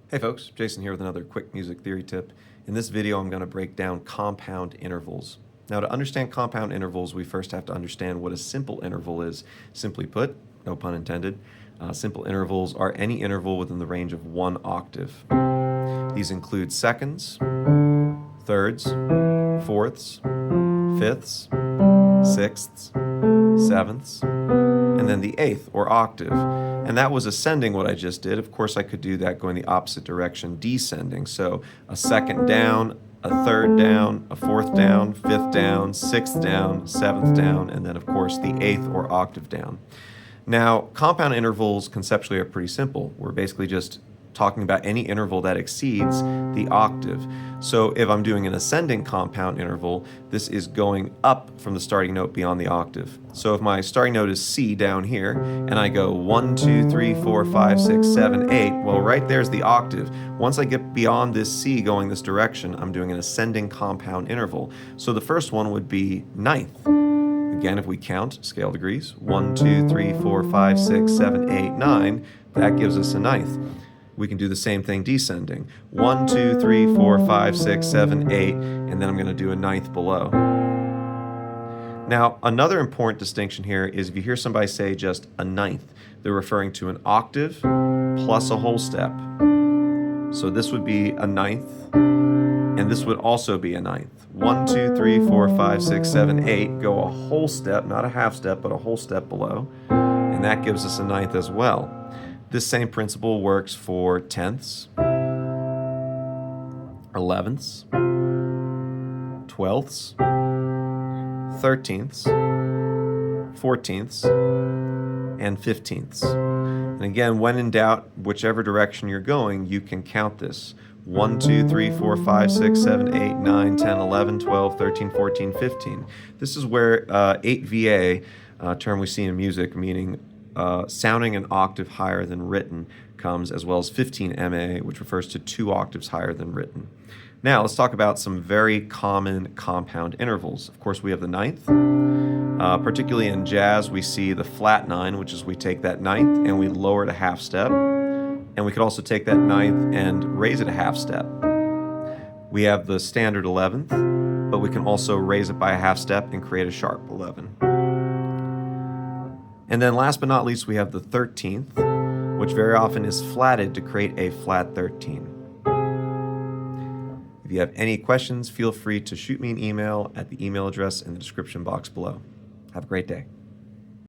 Hey folks, Jason here with another quick music theory tip. In this video I'm going to break down compound intervals. Now to understand compound intervals we first have to understand what a simple interval is. Simply put, no pun intended, simple intervals are any interval within the range of one octave. These include seconds, thirds, fourths, fifths, sixths, sevenths, and then the eighth or octave. And that was ascending what I just did. Of course I could do that going the opposite direction, descending. So a second down, a third down, a fourth down, fifth down, sixth down, seventh down, and then of course the eighth or octave down. Now compound intervals conceptually are pretty simple. We're basically just talking about any interval that exceeds the octave. So if I'm doing an ascending compound interval, this is going up from the starting note beyond the octave. So if my starting note is C down here, and I go 1, 2, 3, 4, 5, 6, 7, 8, well, right there's the octave. Once I get beyond this C going this direction, I'm doing an ascending compound interval. So the first one would be ninth. Again, if we count scale degrees, 1, 2, 3, 4, 5, 6, 7, 8, 9, that gives us a ninth. We can do the same thing descending. 1, 2, 3, 4, 5, 6, 7, 8, and then I'm going to do a ninth below. Now, another important distinction here is if you hear somebody say just a ninth, they're referring to an octave plus a whole step. So this would be a ninth, and this would also be a ninth. 1, 2, 3, 4, 5, 6, 7, 8, go a whole step, not a half step, but a whole step below, and that gives us a ninth as well. This same principle works for tenths, elevenths, twelfths, thirteenths, fourteenths, and fifteenths. And again, when in doubt, whichever direction you're going, you can count this. 1, 2, 3, 4, 5, 6, 7, 8, 9, 10, 11, 12, 13, 14, 15. This is where 8VA, term we see in music, meaning sounding an octave higher than written, comes, as well as 15MA, which refers to 2 octaves higher than written. Now let's talk about some very common compound intervals. Of course we have the ninth. Particularly in jazz we see the flat 9, which is we take that ninth and we lower it a half step. And we could also take that ninth and raise it a half step. We have the standard 11th, but we can also raise it by a half step and create a sharp 11. And then last but not least, we have the 13th, which very often is flatted to create a flat 13. If you have any questions, feel free to shoot me an email at the email address in the description box below. Have a great day.